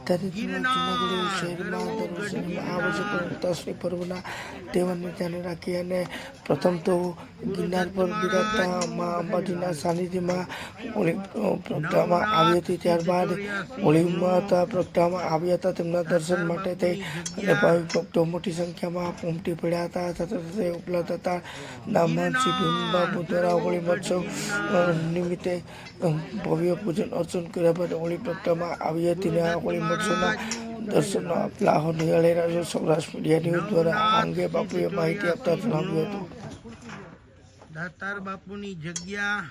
ત્યારે જૂનાગઢ શહેરમાં દર વર્ષે આ વર્ષે પણ ઉતાસણી પર્વના તહેવારને ધ્યાને રાખી અને પ્રથમ તો ગિરનાર પર બિરાજતા મા અંબાજીના સાનિધ્યમાં હોળી પ્રગટાવવામાં આવી હતી. ત્યારબાદ હોળી માતા પ્રગટાવવામાં આવ્યા હતા. તેમના દર્શન માટે થઈ અને ભાવિક ભક્તો મોટી સંખ્યામાં ઉમટી પડ્યા હતા. સાથે ઉપલબ્ધ હતા નામદાન શ્રી ભીમબાબુ દ્વારા હોળી મહોત્સવ નિમિત્તે ભવ્ય પૂજન અર્ચન કર્યા બાદ હોળી પ્રગટાવવામાં આવી હતી. અને આ હોળી મહોત્સવના દર્શનનો લાહો નિહાળી રહ્યો સૌરાષ્ટ્ર મીડિયા ન્યૂઝ દ્વારા આ અંગે બાપુએ માહિતી આપતા જણાવ્યું હતું. દાતાર બાપુની જગ્યા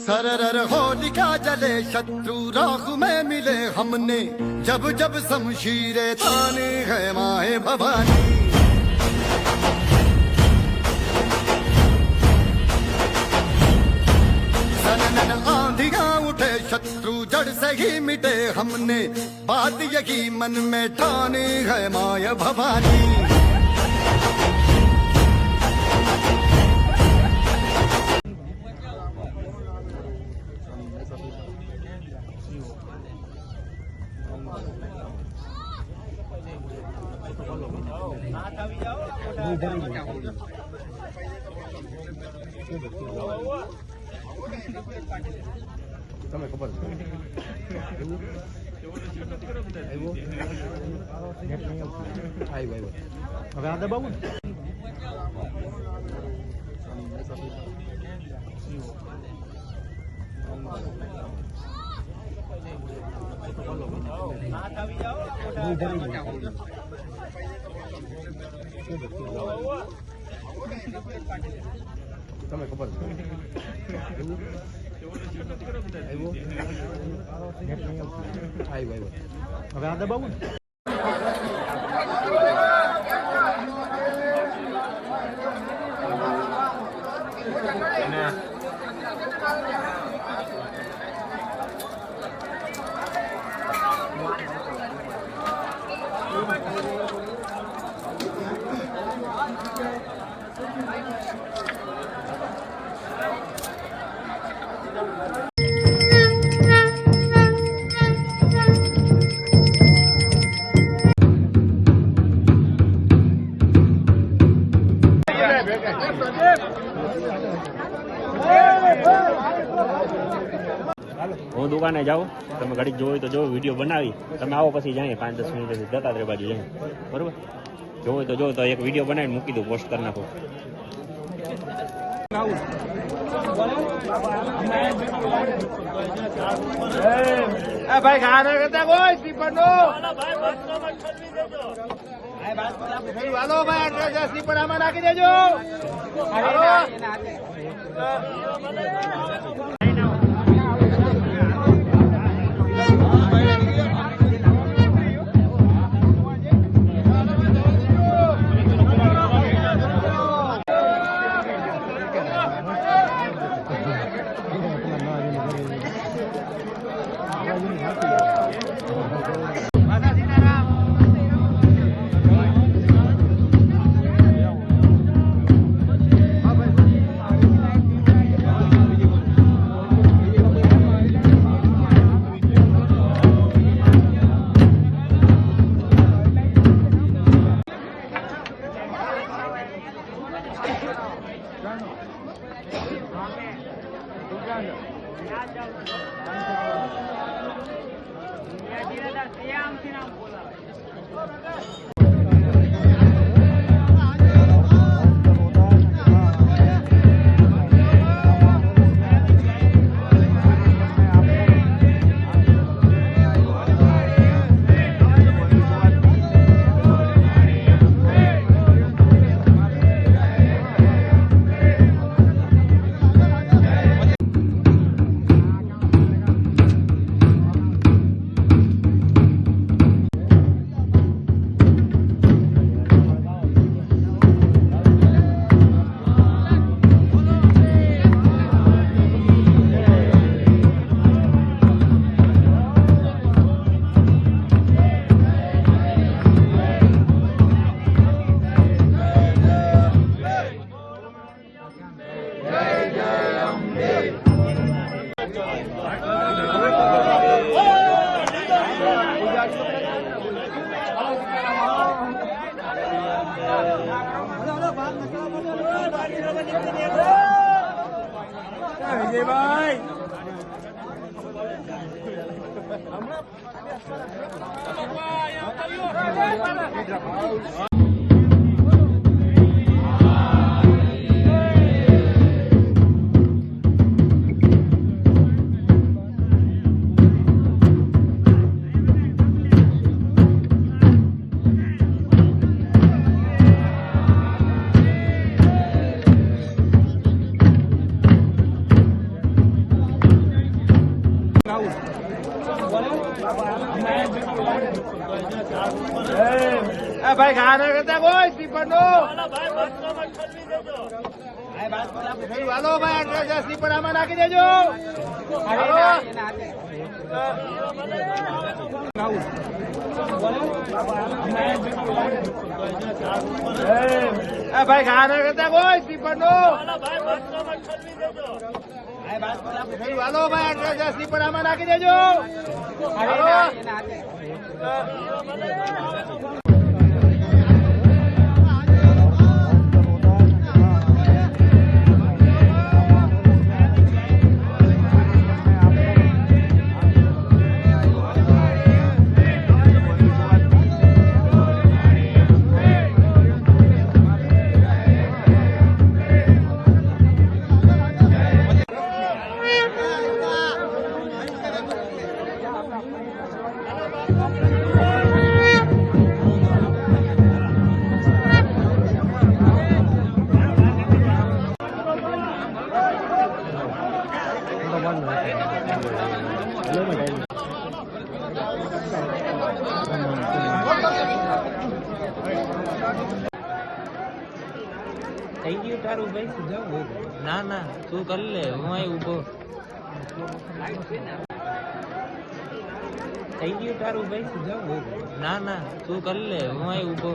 सरर होलिका जले शत्रु राह में मिले हमने जब जब शमशीरे ताने है माए भवानी सनन आंधियां उठे शत्रु जड़ से ही मिटे हमने बात यही मन में ठाने है माए भवानी તમે ખબર હવે આ દબાવું તમે ખબર હવે આ દબાવું હું દુકાને જાઉં, તમે ઘડીક જોવો તો જો વિડીયો બનાવી તમે આવો પછી જઈએ 5-10 મિનિટ દત્તાત્રેય બાજુ જઈએ, બરોબર? જોવો તો એક વિડીયો બનાવીને મૂકી દઉં, પોસ્ટ કરી નાખો. ભાઈ ગાને કરતા કોઈ સ્લીપર નો ભાઈ સ્લીપર આમાં નાખી દેજો. ભાઈ ઘાને કરતા કોઈ સ્લીપર નો હાલો ભાઈ સ્લીપર આમાં નાખી દેજો ભાઈ ઘાને કરતા કોઈ સ્લીપર નો હાલો ભાઈ સ્લીપર આમાં નાખી દેજો થઈ ગયું તારું ભાઈ ના ના તું કરી લે હું અહીં ઉભો થઈ ગયું તારું ભાઈ ના ના તું કરી લે હું અહીં ઉભો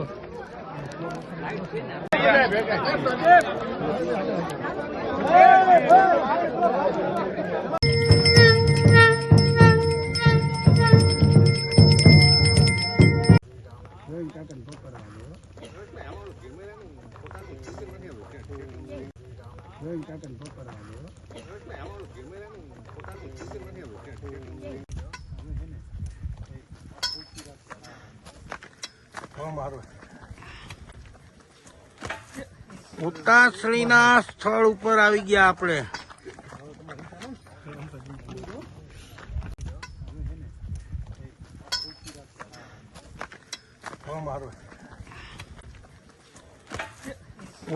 ઉતાસળીના સ્થળ ઉપર આવી ગયા આપણે.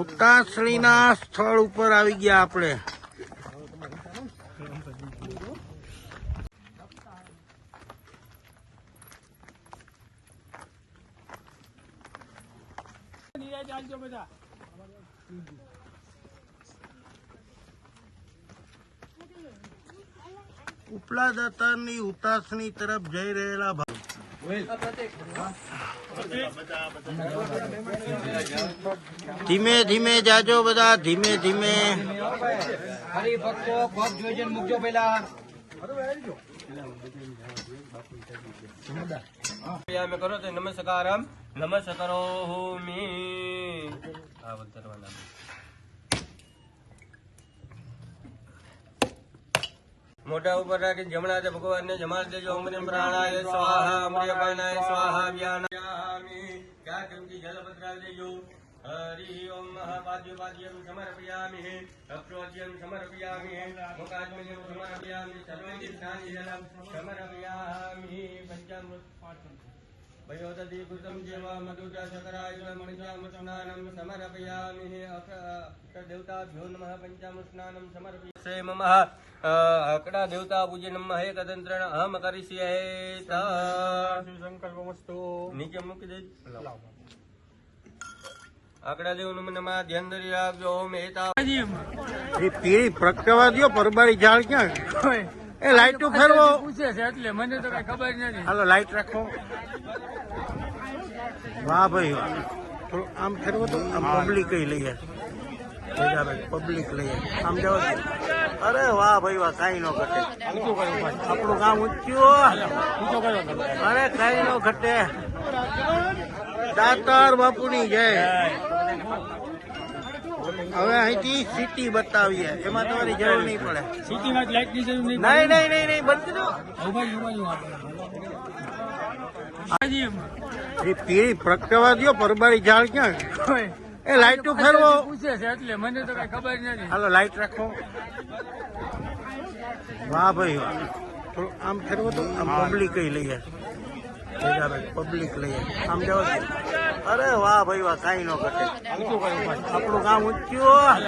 ઉતાસળીના સ્થળ ઉપર આવી ગયા આપણે. ઉપલા દાતારની ઉતાસણી તરફ જઈ રહેલા ધીમે ધીમે જાજો બધા, ધીમે ધીમે. હરિભક્તો પગ જોઈને મૂકજો પેલા. કરો તો નમસ્કારમ નમસ્કારો હોમી. આ વતરવાના મોઢા ઉપર રાખી જમણા હાથે ભગવાનને જમાડ દેજો. અમૃત પ્રાણાય સ્વાહા, અમૃતપાનાય સ્વાહા, વ્યાનામી ક્યાંકમથી જલ પધરાવી દેજો. હરિ ઓમ મહાપાદ્યપાદ્યમ સમર્પયામિ, અપ્રોચ્યમ સમર્પયામિ, મુખાજ્ઞમ સમર્પયામિ, સર્વે તીર્થાનિ જલમ સમર્પયામિ. પંચામૃત વયોદધિ કૃતમ જેવ મધુજા શકરાય મણિજામૃત સ્નાનમ સમર્પયામિ. દેવતાભ્યો નમઃ. પંચામૃત સ્નાનમ સમર્પયામિ. મમ અકડા દેવતા પૂજ્ય નમઃ. એકતંત્રણ અહમ કરીષ્યેત. સંકલ્પમસ્તુ. નીચે મૂકી દેજો. આકડા દેવ નમઃ. ધ્યાન ધરી રાખજો. ઓમ એતા પીળી પ્રગટવા દો. પરબારી ઝાડ ક્યાં? એ લાઈટ ફેરવો. પૂછે છે એટલે મને તો કઈ ખબર નથી. હાલો લાઈટ રાખો. વાહ ભાઈ વાહ. થોડું આમ ફેરવો તો આમ પબ્લિક લઈએ. પબ્લિક લઈએ આમ જવા. અરે વાહ ભાઈ વાહ. કઈ નો ઘટે. આપણું કામ ઊંચ્યું. અરે કઈ નો ઘટે. દાતાર બાપુની જય. હવે અહીંથી સિટી બતાવીએ. એમાં તમારી જરૂર નહીં પડે. સિટીમાં લાઈટ ની જરૂર નહીં. નહીં નહીં નહીં નહીં બંધ દો. પીળી પ્રગટાવા દો, પરબારી ઝાડ ક્યાં? એ લાઈટ ફેરવો. પૂછે છે એટલે મને તો કઈ ખબર નથી. હાલો લાઈટ રાખો. વાહ ભાઈ વાહ. થોડું આમ ફેરવો તો પબ્લિક લઈએ, પબ્લિક લઈએ આમ જાવ. અરે વાહ ભાઈ વાહ, કાંઈ ન ઘટે. આપણું કામ ઊંચ્યું.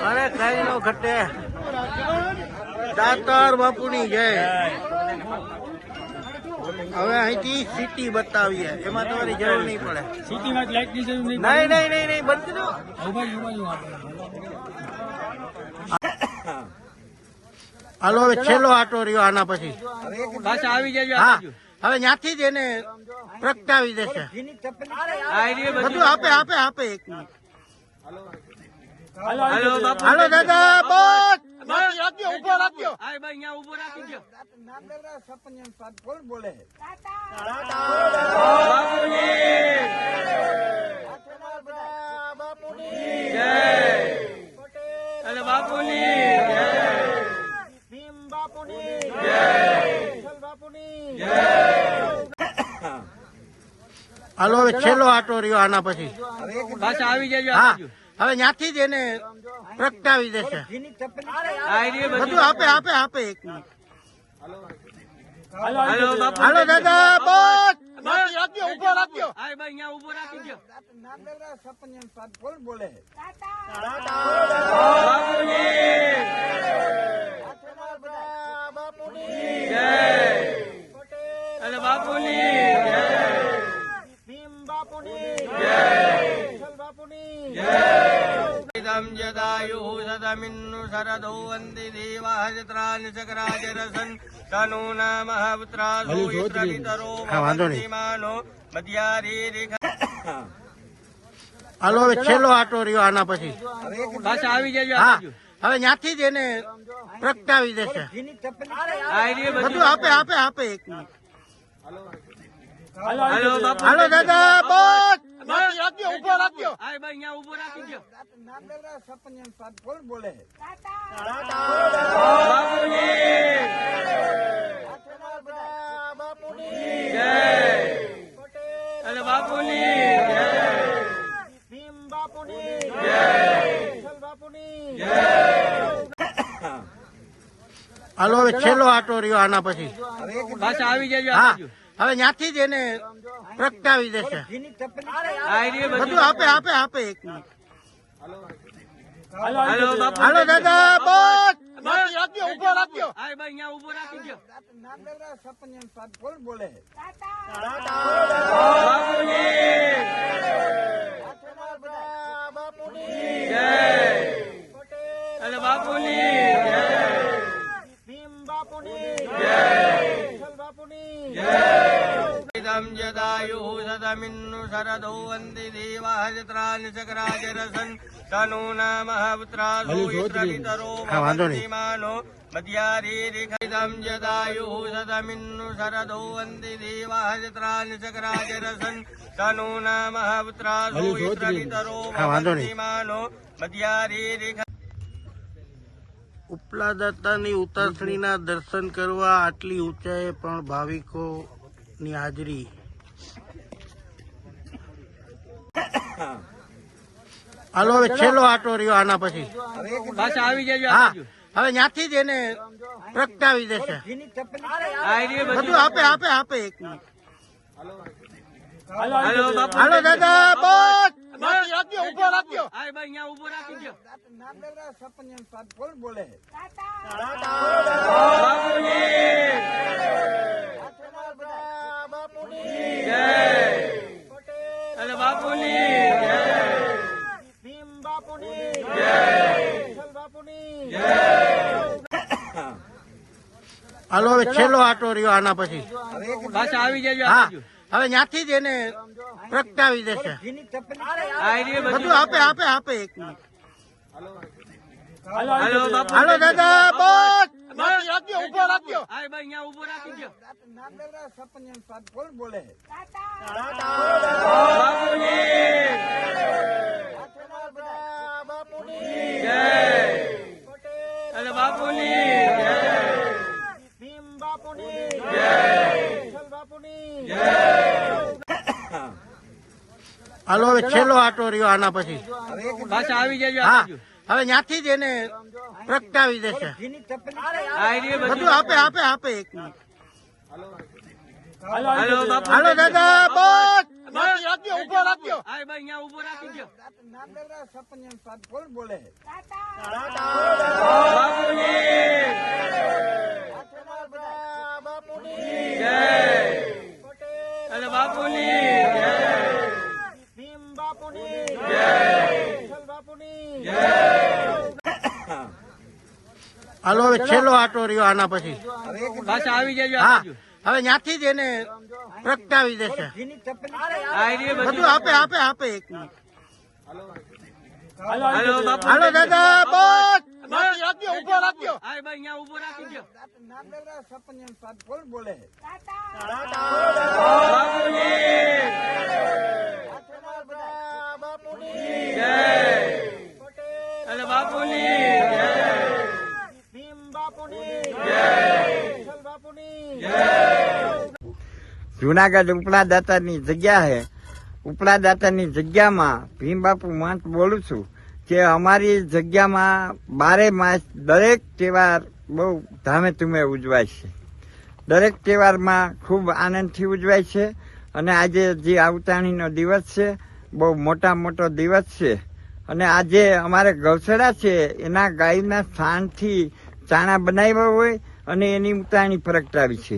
અરે કાંઈ ન ઘટે. દાતાર બાપુની જય. હવે અહીંથી સિટી બતાવીએ, એમાં તમારી જરૂર નહીં પડે. સિટીમાં લાઈટ ની જરૂર નહીં. નહીં નહીં નહીં નહીં, બંધ કરો. હાલો હવે છેલ્લો આટો રહ્યો આના પછી. પાછા આવી જજો. હા હવે ત્યાંથી જ એને પ્રગટાવી દેશે. બધું આપે આપે આપે. એક મિનિટ. હાલો દાદા બસ. રાખ્યો ઉભો રાખ્યો. ઉભો રાખી દો. કોણ બોલે? હાલો હવે છેલ્લો આટો રહ્યો આના પછી. પાછા આવી જજો. હા હવે ત્યાંથી જ એને પ્રગટાવી દેશે. બધું આપે આપે આપે. એક મિનિટ. હાલો દાદા બસ. રાખ્યો ઉભો રાખ્યો. ઉભો રાખી દો. કોણ બોલે? જદાયુ સદમિન્નુ શરદો વંદે દેવા ચત્રાનિ ચક્રાજરસન તનુ નમઃ પુત્રાસો યત્રવિતરો ભવતિમાનો મધ્યારી રેખા. હાલો હવે છેલ્લો આટો રહ્યો આના પછી. પાછા આવી જજો. હા હવે ત્યાંથી જ એને પ્રગટાવી દેશે. બધું આપે આપે આપે. એક મિનિટ. હાલો દાદા બસ. રાખ્યો ઉભો રાખ્યો. ઉભો રાખી દો. કોણ બોલે? હાલો હવે છેલ્લો આટો રહ્યો આના પછી. પાછા આવી જજો. હા હવે ત્યાંથી જ એને પ્રગટાવી દેશે. બધું આપે આપે આપે. એક મિનિટ. હાલો દાદા બસ. રાખ્યો ઉભો રાખ્યો. ઉભો રાખી દો. કોણ બોલે? જદાયુ સદમિન્નુ શરદો વંદે દેવા ચત્રાનિ ચક્રાજરસન તનુ નમઃ પુત્રાસો યત્રવિતરો ભવતિમાનો મધ્યારી રેખા. જદાયુ સદમિન્નુ શરદો વંદે દેવા ચત્રાનિ ચક્રાજરસન તનુ નમઃ પુત્રાસો યત્રવિતરો ભવતિમાનો મધ્યારી રેખા. ઉપલા દાતાની ઉતાસણીના દર્શન કરવા આટલી ઊંચાઈએ પણ ભાવિકોની હાજરી. હાલો હવે છેલ્લો આટો રહ્યો આના પછી. પાછા આવી જજો. હા હવે ત્યાંથી જ એને પ્રગટાવી દેશે. બધું આપે આપે આપે. એક મિનિટ. હાલો દાદા બસ. રાખ્યો ઉભો રાખ્યો. ઉભો રાખી દો. કોણ બોલે? હાલો હવે છેલ્લો આટો રહ્યો આના પછી. પાછા આવી જજો. હા હવે ત્યાંથી જ એને પ્રગટાવી દેશે. બધું આપે આપે આપે. એક મિનિટ. હાલો દાદા બસ. રાખ્યો ઉભો રાખ્યો. ઉભો રાખી દો. કોણ બોલે? બાપુની જય. હાલો હવે છેલ્લો આટો રહ્યો આના પછી પાછા આવી જજો હા હવે ત્યાંથી જ એને પ્રગટાવી દેશે બધું આપે એક મિનિટ હાલો બાપુ હાલો દાદા બસ બાકી રાખજો ઉભો રાખજો હાય ભાઈ અહીંયા ઉભો રાખી દો અને બાપુની હાલો હવે છેલ્લો આટો રહ્યો આના પછી પાછા આવી જજો હા હવે ત્યાંથી જ એને પ્રગટાવી દેશે બધું આપે એક મિનિટ હાલો બાપુ હાલો દાદા બસ બાકી રાખજો ઉભો રાખજો હાય ભાઈ અહીંયા ઉભો રાખી દો અને બાપુની જુનાગઢ ઉપલા દાતાની જગ્યા છે. ઉપલા દાતાની જગ્યામાં ભીમ બાપુ મહંત બોલું છું કે અમારી જગ્યામાં 12 માસ દરેક તહેવાર બહુ ધામે ધૂમે ઉજવાય છે. દરેક તહેવારમાં ખૂબ આનંદથી ઉજવાય છે અને આજે જે આવતાણીનો દિવસ છે બહુ મોટો દિવસ છે અને આજે અમારે ગૌશાળા છે એના ગાયના સ્થાનથી ચાણા બનાવ્યા હોય અને એની ઉતાણી પ્રગટાવી છે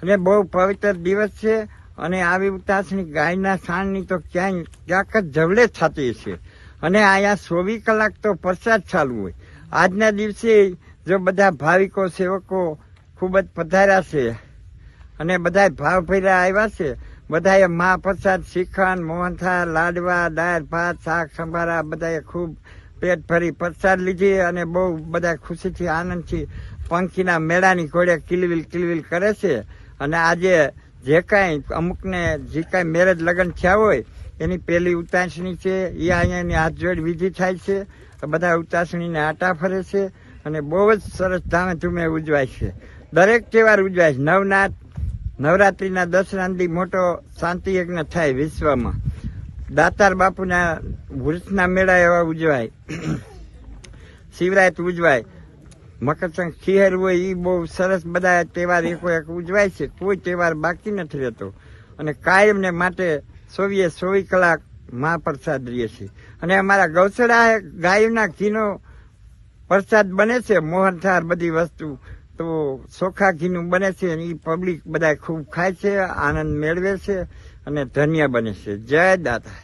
અને બહુ પવિત્ર દિવસ છે અને આવી ઉતાસણી ગાયના સાણની તો ક્યાંક જ જવલે થતી છે અને અહીંયા 24 કલાક તો પ્રસાદ ચાલુ હોય. આજના દિવસે જો બધા ભાવિકો સેવકો ખૂબ જ પધાર્યા છે અને બધા ભાવભર્યા આવ્યા છે. બધાએ મહાપ્રસાદ શ્રીખંડ મોહનથાળ લાડવા દાળ ભાત શાક સંભારા બધાએ ખૂબ પેટ ભરી પ્રસાદ લીધી અને બહુ બધા ખુશીથી આનંદથી પંખીના મેળાની ઘોડે કિલવિલ કરે છે. અને આજે જે કાંઈ અમુકને જે કાંઈ મેરેજ લગ્ન થયા હોય એની પહેલી ઉતાસણી છે એ અહીંયાની હાથ જોડ વિધિ થાય છે. બધા ઉતાસણીને આટા ફરે છે અને બહુ જ સરસ ધામે ધૂમે ઉજવાય છે. દરેક તહેવાર ઉજવાય છે. નવરાત્રિના દસરાથી મોટો શાંતિ યજ્ઞ થાય વિશ્વમાં. દાતાર બાપુના વૃક્ષના મેળા એવા ઉજવાય. શિવરાત ઉજવાય. મકરસંક્રાંતિ ખીહેર હોય એ બહુ સરસ બધા તહેવાર એક ઉજવાય છે. કોઈ તહેવાર બાકી નથી રહેતો અને કાયમને માટે 24 કલાક મહાપ્રસાદ રહે છે. અને અમારા ગૌશાળા ગાયોના ઘીનો પ્રસાદ બને છે. મોહનથાળ બધી વસ્તુ તો ચોખા ઘીનું બને છે અને એ પબ્લિક બધા ખૂબ ખાય છે, આનંદ મેળવે છે અને ધન્ય બને છે. જય દાતા.